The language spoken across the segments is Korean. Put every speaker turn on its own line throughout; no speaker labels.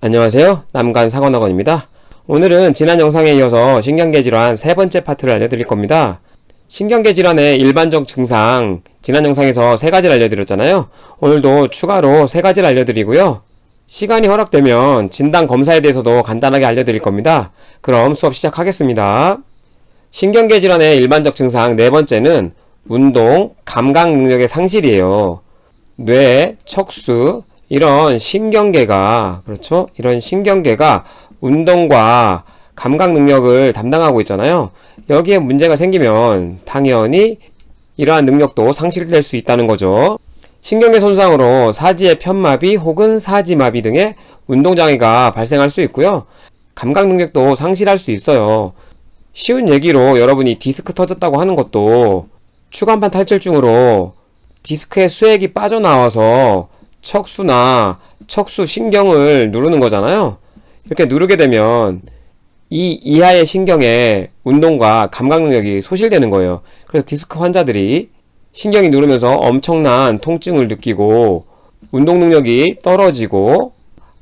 안녕하세요. 남간사관학원입니다. 오늘은 지난 영상에 이어서 신경계 질환 세 번째 파트를 알려드릴 겁니다. 신경계 질환의 일반적 증상, 지난 영상에서 세 가지를 알려드렸잖아요. 오늘도 추가로 세 가지를 알려드리고요. 시간이 허락되면 진단 검사에 대해서도 간단하게 알려드릴 겁니다. 그럼 수업 시작하겠습니다. 신경계 질환의 일반적 증상 네 번째는 운동, 감각 능력의 상실이에요. 뇌, 척수, 이런 신경계가, 그렇죠? 이런 신경계가 운동과 감각 능력을 담당하고 있잖아요. 여기에 문제가 생기면 당연히 이러한 능력도 상실될 수 있다는 거죠. 신경계 손상으로 사지의 편마비 혹은 사지마비 등의 운동장애가 발생할 수 있고요. 감각 능력도 상실할 수 있어요. 쉬운 얘기로 여러분이 디스크 터졌다고 하는 것도 추간판 탈출증으로 디스크의 수액이 빠져나와서 척수나 척수 신경을 누르는 거잖아요. 이렇게 누르게 되면 이 이하의 신경의 운동과 감각 능력이 소실되는 거예요. 그래서 디스크 환자들이 신경이 누르면서 엄청난 통증을 느끼고 운동 능력이 떨어지고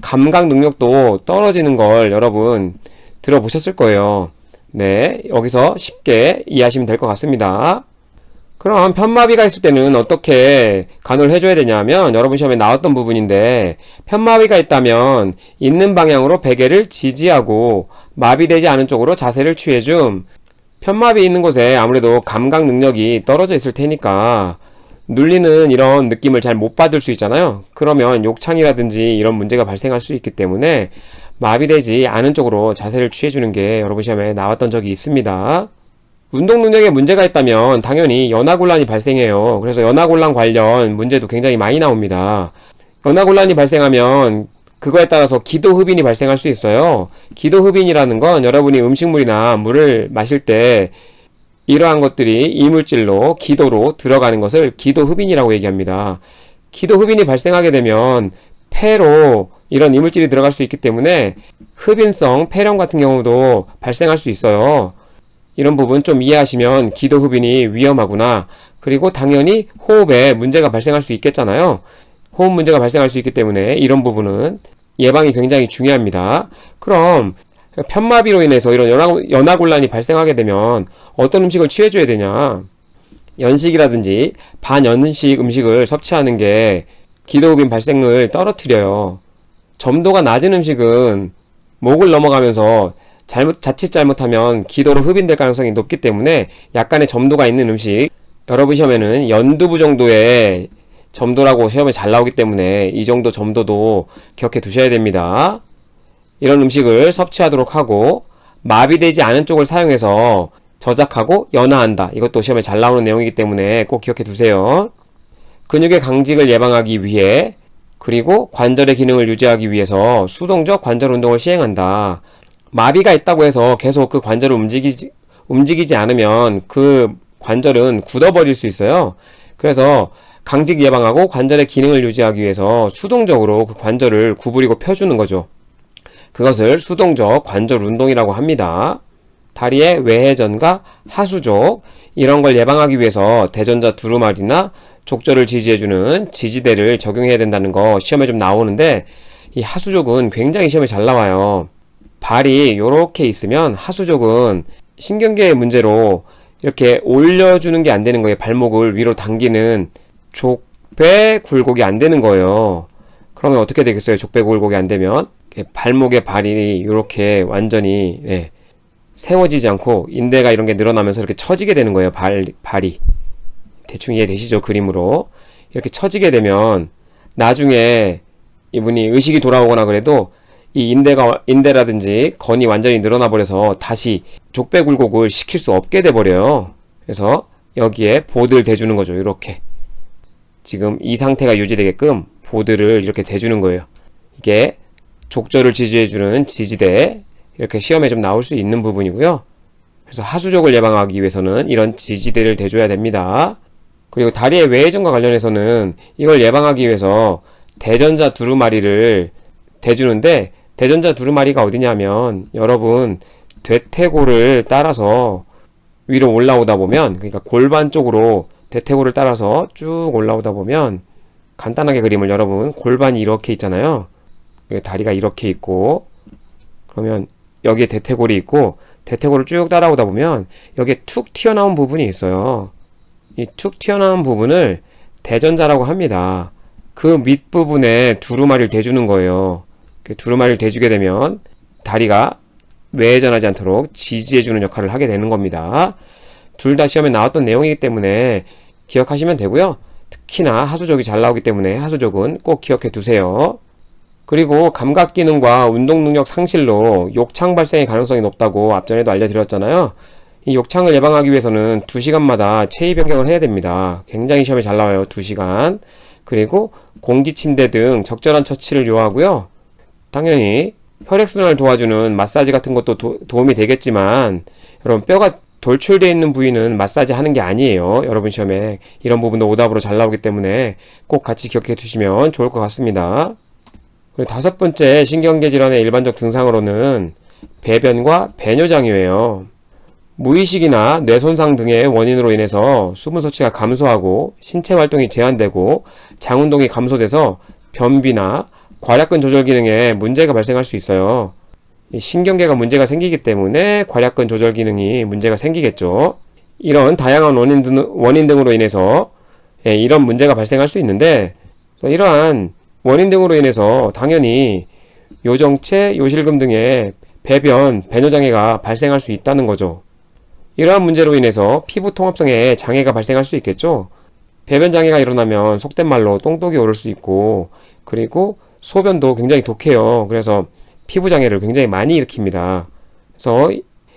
감각 능력도 떨어지는 걸 여러분 들어보셨을 거예요. 네, 여기서 쉽게 이해하시면 될 것 같습니다. 그럼 편마비가 있을 때는 어떻게 간호를 해줘야 되냐면 여러분 시험에 나왔던 부분인데, 편마비가 있다면 있는 방향으로 베개를 지지하고 마비되지 않은 쪽으로 자세를 취해줌. 편마비 있는 곳에 아무래도 감각 능력이 떨어져 있을 테니까 눌리는 이런 느낌을 잘 못 받을 수 있잖아요. 그러면 욕창이라든지 이런 문제가 발생할 수 있기 때문에 마비되지 않은 쪽으로 자세를 취해주는 게 여러분 시험에 나왔던 적이 있습니다. 운동 능력에 문제가 있다면 당연히 연하곤란이 발생해요. 그래서 연하곤란 관련 문제도 굉장히 많이 나옵니다. 연하곤란이 발생하면 그거에 따라서 기도흡인이 발생할 수 있어요. 기도흡인이라는 건 여러분이 음식물이나 물을 마실 때 이러한 것들이 이물질로 기도로 들어가는 것을 기도흡인이라고 얘기합니다. 기도흡인이 발생하게 되면 폐로 이런 이물질이 들어갈 수 있기 때문에 흡인성 폐렴 같은 경우도 발생할 수 있어요. 이런 부분 좀 이해하시면 기도흡인이 위험하구나. 그리고 당연히 호흡에 문제가 발생할 수 있겠잖아요. 호흡 문제가 발생할 수 있기 때문에 이런 부분은 예방이 굉장히 중요합니다. 그럼 편마비로 인해서 이런 연하곤란이 발생하게 되면 어떤 음식을 취해줘야 되냐? 연식이라든지 반연식 음식을 섭취하는 게 기도흡인 발생을 떨어뜨려요. 점도가 낮은 음식은 목을 넘어가면서 자칫 잘못하면 기도로 흡인될 가능성이 높기 때문에 약간의 점도가 있는 음식, 여러분 시험에는 연두부 정도의 점도라고 시험에 잘 나오기 때문에 이 정도 점도도 기억해 두셔야 됩니다. 이런 음식을 섭취하도록 하고, 마비되지 않은 쪽을 사용해서 저작하고 연화한다. 이것도 시험에 잘 나오는 내용이기 때문에 꼭 기억해 두세요. 근육의 강직을 예방하기 위해, 그리고 관절의 기능을 유지하기 위해서 수동적 관절 운동을 시행한다. 마비가 있다고 해서 계속 그 관절을 움직이지 않으면 그 관절은 굳어버릴 수 있어요. 그래서 강직 예방하고 관절의 기능을 유지하기 위해서 수동적으로 그 관절을 구부리고 펴주는 거죠. 그것을 수동적 관절 운동이라고 합니다. 다리의 외회전과 하수족, 이런 걸 예방하기 위해서 대전자 두루마리나 족저를 지지해주는 지지대를 적용해야 된다는 거 시험에 좀 나오는데, 이 하수족은 굉장히 시험에 잘 나와요. 발이 요렇게 있으면 하수족은 신경계의 문제로 이렇게 올려주는 게 안 되는 거예요. 발목을 위로 당기는 족배 굴곡이 안 되는 거예요. 그러면 어떻게 되겠어요? 족배 굴곡이 안 되면 발목의 발이 이렇게 완전히 세워지지 않고 인대가 이런 게 늘어나면서 이렇게 처지게 되는 거예요. 발이 대충 이해되시죠? 그림으로 이렇게 처지게 되면 나중에 이분이 의식이 돌아오거나 그래도 이 인대라든지 건이 완전히 늘어나 버려서 다시 족배 굴곡을 시킬 수 없게 돼 버려요. 그래서 여기에 보드를 대주는 거죠. 이렇게 지금 이 상태가 유지되게끔 보드를 이렇게 대주는 거예요. 이게 족저를 지지해주는 지지대, 이렇게 시험에 좀 나올 수 있는 부분이고요. 그래서 하수족을 예방하기 위해서는 이런 지지대를 대줘야 됩니다. 그리고 다리의 외회전과 관련해서는 이걸 예방하기 위해서 대전자 두루마리를 대주는데, 대전자 두루마리가 어디냐면 여러분 대퇴골을 따라서 위로 올라오다 보면, 그러니까 골반 쪽으로 대퇴골을 따라서 쭉 올라오다 보면 간단하게 그림을 여러분 골반이 이렇게 있잖아요. 여기 다리가 이렇게 있고, 그러면 여기에 대퇴골이 있고, 대퇴골을 쭉 따라오다 보면 여기에 툭 튀어나온 부분이 있어요. 이 툭 튀어나온 부분을 대전자라고 합니다. 그 밑부분에 두루마리를 대주는 거예요. 두루마리를 대주게 되면 다리가 외전하지 않도록 지지해주는 역할을 하게 되는 겁니다. 둘 다 시험에 나왔던 내용이기 때문에 기억하시면 되고요. 특히나 하수족이 잘 나오기 때문에 하수족은 꼭 기억해 두세요. 그리고 감각 기능과 운동 능력 상실로 욕창 발생의 가능성이 높다고 앞전에도 알려드렸잖아요. 이 욕창을 예방하기 위해서는 2시간마다 체위 변경을 해야 됩니다. 굉장히 시험에 잘 나와요. 2시간. 그리고 공기침대 등 적절한 처치를 요하고요. 당연히 혈액순환을 도와주는 마사지 같은 것도 도움이 되겠지만, 여러분 뼈가 돌출되어 있는 부위는 마사지 하는 게 아니에요. 여러분 시험에 이런 부분도 오답으로 잘 나오기 때문에 꼭 같이 기억해 두시면 좋을 것 같습니다. 그리고 5번째 신경계 질환의 일반적 증상으로는 배변과 배뇨장애예요. 무의식이나 뇌손상 등의 원인으로 인해서 수분 섭취가 감소하고 신체 활동이 제한되고 장 운동이 감소돼서 변비나 괄약근 조절 기능에 문제가 발생할 수 있어요. 신경계가 문제가 생기기 때문에 괄약근 조절 기능이 문제가 생기겠죠. 이런 다양한 원인 등으로 인해서 이런 문제가 발생할 수 있는데, 이러한 원인 등으로 인해서 당연히 요정체, 요실금 등의 배변, 배뇨장애가 발생할 수 있다는 거죠. 이러한 문제로 인해서 피부 통합성에 장애가 발생할 수 있겠죠. 배변 장애가 일어나면 속된 말로 똥독이 오를 수 있고, 그리고 소변도 굉장히 독해요. 그래서 피부 장애를 굉장히 많이 일으킵니다. 그래서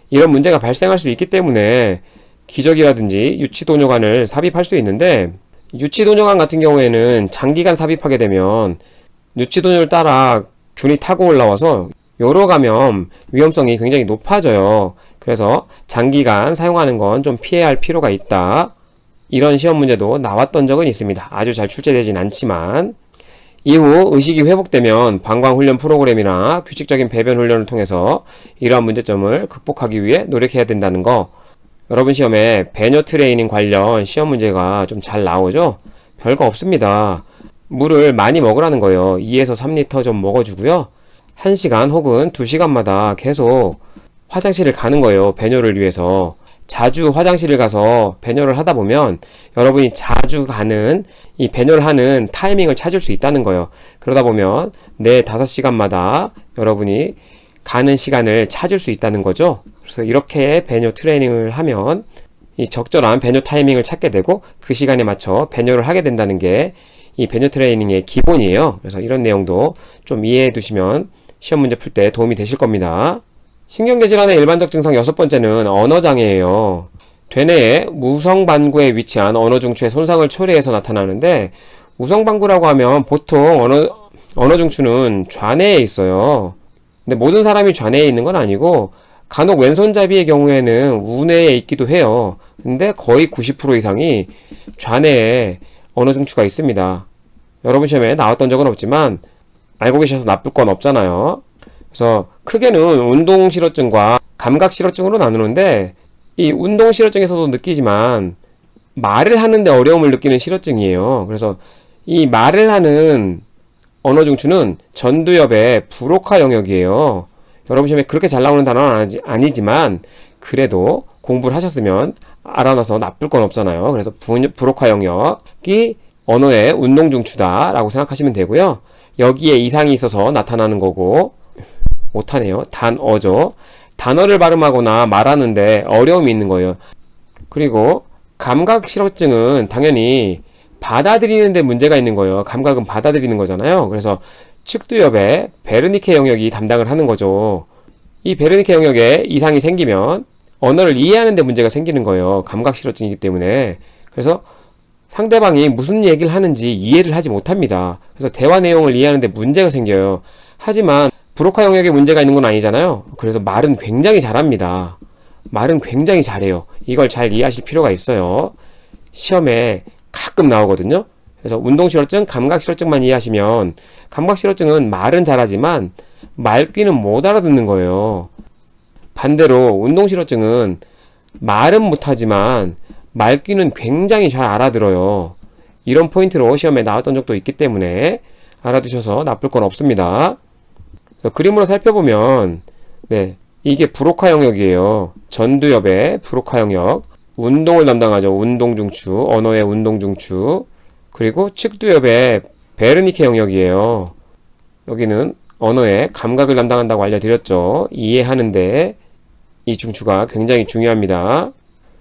이런 문제가 발생할 수 있기 때문에 기저귀라든지 유치도뇨관을 삽입할 수 있는데, 유치도뇨관 같은 경우에는 장기간 삽입하게 되면 유치도뇨를 따라 균이 타고 올라와서 요로 감염 위험성이 굉장히 높아져요. 그래서 장기간 사용하는 건 좀 피해야 할 필요가 있다. 이런 시험 문제도 나왔던 적은 있습니다. 아주 잘 출제되진 않지만, 이후 의식이 회복되면 방광훈련 프로그램이나 규칙적인 배변 훈련을 통해서 이러한 문제점을 극복하기 위해 노력해야 된다는 거. 여러분 시험에 배뇨 트레이닝 관련 시험 문제가 좀 잘 나오죠? 별거 없습니다. 물을 많이 먹으라는 거예요. 2에서 3리터 좀 먹어주고요. 1시간 혹은 2시간마다 계속 화장실을 가는 거예요. 배뇨를 위해서. 자주 화장실을 가서 배뇨를 하다 보면 여러분이 자주 가는 이 배뇨를 하는 타이밍을 찾을 수 있다는 거예요. 그러다 보면 내 5시간마다 여러분이 가는 시간을 찾을 수 있다는 거죠. 그래서 이렇게 배뇨 트레이닝을 하면 이 적절한 배뇨 타이밍을 찾게 되고 그 시간에 맞춰 배뇨를 하게 된다는 게 이 배뇨 트레이닝의 기본이에요. 그래서 이런 내용도 좀 이해해 두시면 시험 문제 풀 때 도움이 되실 겁니다. 신경계 질환의 일반적 증상 6번째는 언어장애예요. 되뇌의 무성반구에 위치한 언어중추의 손상을 초래해서 나타나는데, 우성반구라고 하면 보통 언어중추는 좌뇌에 있어요. 근데 모든 사람이 좌뇌에 있는 건 아니고 간혹 왼손잡이의 경우에는 우뇌에 있기도 해요. 근데 거의 90% 이상이 좌뇌에 언어중추가 있습니다. 여러분 시험에 나왔던 적은 없지만 알고 계셔서 나쁠 건 없잖아요. 그래서 크게는 운동실어증과 감각실어증으로 나누는데, 이 운동실어증에서도 느끼지만 말을 하는데 어려움을 느끼는 실어증이에요. 그래서 이 말을 하는 언어중추는 전두엽의 브로카 영역이에요. 여러분 시험에 그렇게 잘 나오는 단어는 아니지만 그래도 공부를 하셨으면 알아놔서 나쁠 건 없잖아요. 그래서 브로카 영역이 언어의 운동중추다라고 생각하시면 되고요. 여기에 이상이 있어서 나타나는 거고, 못하네요. 단어죠. 단어를 발음하거나 말하는데 어려움이 있는 거예요. 그리고 감각실어증은 당연히 받아들이는 데 문제가 있는 거예요. 감각은 받아들이는 거잖아요. 그래서 측두엽의 베르니케 영역이 담당을 하는 거죠. 이 베르니케 영역에 이상이 생기면 언어를 이해하는 데 문제가 생기는 거예요. 감각실어증이기 때문에. 그래서 상대방이 무슨 얘기를 하는지 이해를 하지 못합니다. 그래서 대화 내용을 이해하는 데 문제가 생겨요. 하지만 브로카 영역에 문제가 있는 건 아니잖아요. 그래서 말은 굉장히 잘합니다. 말은 굉장히 잘해요. 이걸 잘 이해하실 필요가 있어요. 시험에 가끔 나오거든요. 그래서 운동실어증, 감각실어증만 이해하시면, 감각실어증은 말은 잘하지만 말귀는 못 알아듣는 거예요. 반대로 운동실어증은 말은 못하지만 말귀는 굉장히 잘 알아들어요. 이런 포인트로 시험에 나왔던 적도 있기 때문에 알아두셔서 나쁠 건 없습니다. 그림으로 살펴보면 네, 이게 브로카 영역이에요. 전두엽의 브로카 영역. 운동을 담당하죠. 운동중추, 언어의 운동중추. 그리고 측두엽의 베르니케 영역이에요. 여기는 언어의 감각을 담당한다고 알려드렸죠. 이해하는데 이 중추가 굉장히 중요합니다.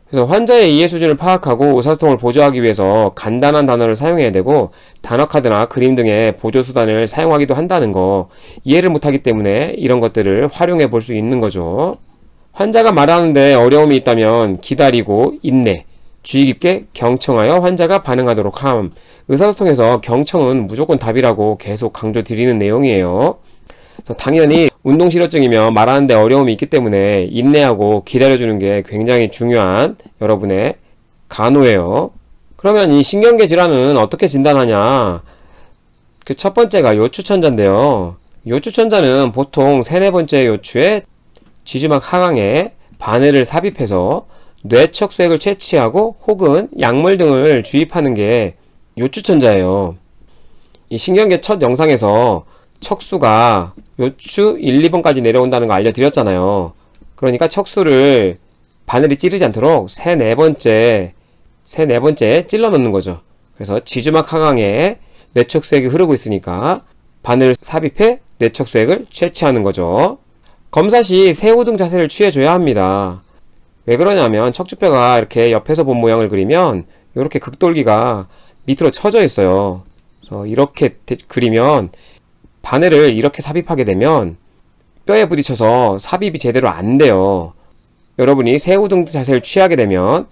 그래서 환자의 이해 수준을 파악하고 의사소통을 보조하기 위해서 간단한 단어를 사용해야 되고 단어카드나 그림 등의 보조수단을 사용하기도 한다는 거, 이해를 못하기 때문에 이런 것들을 활용해 볼 수 있는 거죠. 환자가 말하는데 어려움이 있다면 기다리고 인내, 주의 깊게 경청하여 환자가 반응하도록 함. 의사소통에서 경청은 무조건 답이라고 계속 강조드리는 내용이에요. 당연히 운동실어증이면 말하는데 어려움이 있기 때문에 인내하고 기다려주는 게 굉장히 중요한 여러분의 간호예요. 그러면 이 신경계 질환은 어떻게 진단하냐? 그 첫 번째가 요추천자인데요. 요추천자는 보통 3, 4번째 요추에 쥐주막 하강에 바늘을 삽입해서 뇌척수액을 채취하고 혹은 약물 등을 주입하는 게 요추천자예요. 이 신경계 첫 영상에서 척수가 요추 1, 2번까지 내려온다는 거 알려드렸잖아요. 그러니까 척수를 바늘이 찌르지 않도록 3, 4번째 찔러 넣는 거죠. 그래서 지주막 하강에 뇌척수액이 흐르고 있으니까 바늘을 삽입해 뇌척수액을 채취하는 거죠. 검사 시 새우등 자세를 취해줘야 합니다. 왜 그러냐면 척추뼈가 이렇게 옆에서 본 모양을 그리면 이렇게 극돌기가 밑으로 처져 있어요. 그래서 이렇게 그리면 바늘을 이렇게 삽입하게 되면 뼈에 부딪혀서 삽입이 제대로 안 돼요. 여러분이 새우등 자세를 취하게 되면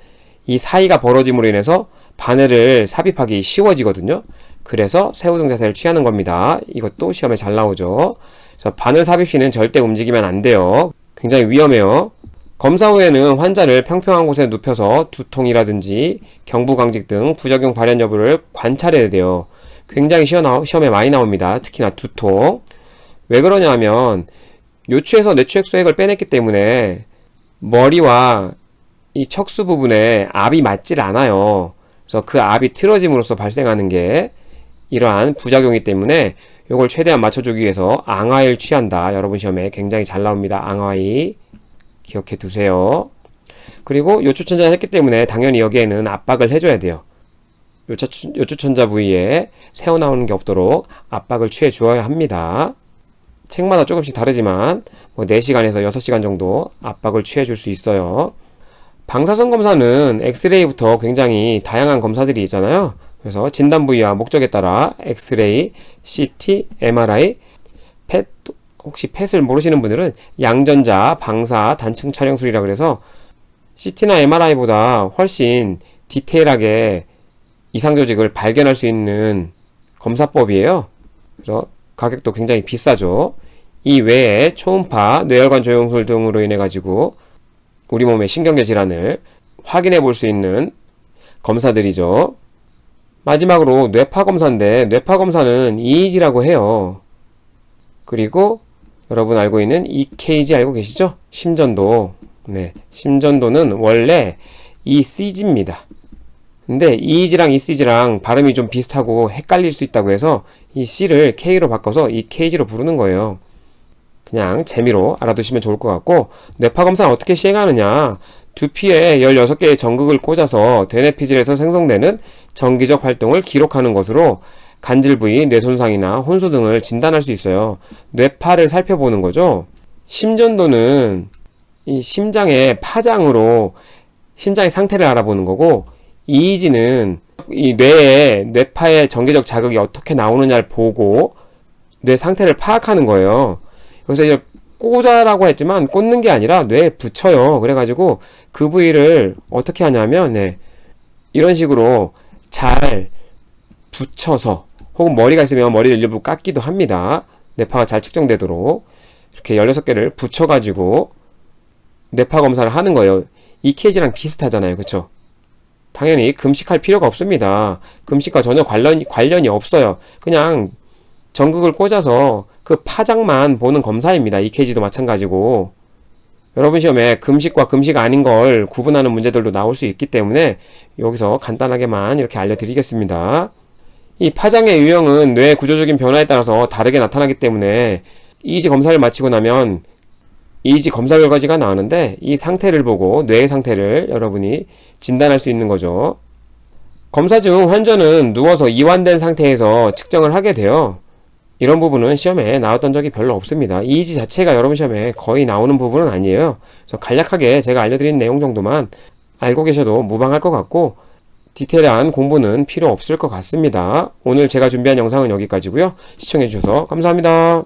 이 사이가 벌어짐으로 인해서 바늘을 삽입하기 쉬워지거든요. 그래서 새우등 자세를 취하는 겁니다. 이것도 시험에 잘 나오죠. 그래서 바늘 삽입 시는 절대 움직이면 안 돼요. 굉장히 위험해요. 검사 후에는 환자를 평평한 곳에 눕혀서 두통이라든지 경부강직 등 부작용 발현 여부를 관찰해야 돼요. 굉장히 시험에 많이 나옵니다. 특히나 두통. 왜 그러냐 하면 요추에서 뇌추액수액을 빼냈기 때문에 머리와 이 척수 부분에 압이 맞질 않아요. 그래서 그 압이 틀어짐으로써 발생하는 게 이러한 부작용이기 때문에 이걸 최대한 맞춰주기 위해서 앙화를 취한다. 여러분 시험에 굉장히 잘 나옵니다. 앙화이 기억해 두세요. 그리고 요추천자를 했기 때문에 당연히 여기에는 압박을 해줘야 돼요. 요추천자 부위에 새어나오는 게 없도록 압박을 취해 주어야 합니다. 책마다 조금씩 다르지만 4시간에서 6시간 정도 압박을 취해 줄 수 있어요. 방사선 검사는 엑스레이부터 굉장히 다양한 검사들이 있잖아요. 그래서 진단 부위와 목적에 따라 엑스레이, CT, MRI, 펫, 혹시 펫을 모르시는 분들은 양전자, 방사, 단층 촬영술이라 그래서 CT나 MRI보다 훨씬 디테일하게 이상 조직을 발견할 수 있는 검사법이에요. 그래서 가격도 굉장히 비싸죠. 이 외에 초음파, 뇌혈관 조영술 등으로 인해 가지고 우리 몸의 신경계 질환을 확인해 볼 수 있는 검사들이죠. 마지막으로 뇌파 검사인데 뇌파 검사는 EEG라고 해요. 그리고 여러분 알고 있는 EKG 알고 계시죠? 심전도. 네, 심전도는 원래 ECG입니다. 근데 EEG랑 ECG랑 발음이 좀 비슷하고 헷갈릴 수 있다고 해서 이 C를 K로 바꿔서 EKG로 부르는 거예요. 그냥 재미로 알아두시면 좋을 것 같고, 뇌파 검사는 어떻게 시행하느냐? 두피에 16개의 전극을 꽂아서 대뇌피질에서 생성되는 전기적 활동을 기록하는 것으로 간질 부위, 뇌 손상이나 혼수 등을 진단할 수 있어요. 뇌파를 살펴보는 거죠. 심전도는 이 심장의 파장으로 심장의 상태를 알아보는 거고, EEG는 이 뇌에 뇌파의 전기적 자극이 어떻게 나오느냐를 보고 뇌 상태를 파악하는 거예요. 그래서 이제 꽂아라고 했지만 꽂는 게 아니라 뇌에 붙여요. 그래가지고 그 부위를 어떻게 하냐면 이런 식으로 잘 붙여서, 혹은 머리가 있으면 머리를 일부 깎기도 합니다. 뇌파가 잘 측정되도록 이렇게 16개를 붙여가지고 뇌파 검사를 하는 거예요. EKG랑 비슷하잖아요. 그쵸? 당연히 금식할 필요가 없습니다. 금식과 전혀 관련이 없어요. 그냥 전극을 꽂아서 그 파장만 보는 검사입니다. EKG도 마찬가지고. 여러분 시험에 금식과 금식 아닌 걸 구분하는 문제들도 나올 수 있기 때문에 여기서 간단하게만 이렇게 알려드리겠습니다. 이 파장의 유형은 뇌 구조적인 변화에 따라서 다르게 나타나기 때문에 EEG 검사를 마치고 나면 EEG 검사 결과지가 나오는데 이 상태를 보고 뇌의 상태를 여러분이 진단할 수 있는 거죠. 검사 중 환자는 누워서 이완된 상태에서 측정을 하게 돼요. 이런 부분은 시험에 나왔던 적이 별로 없습니다. EEG 자체가 여러분 시험에 거의 나오는 부분은 아니에요. 그래서 간략하게 제가 알려드린 내용 정도만 알고 계셔도 무방할 것 같고 디테일한 공부는 필요 없을 것 같습니다. 오늘 제가 준비한 영상은 여기까지고요. 시청해주셔서 감사합니다.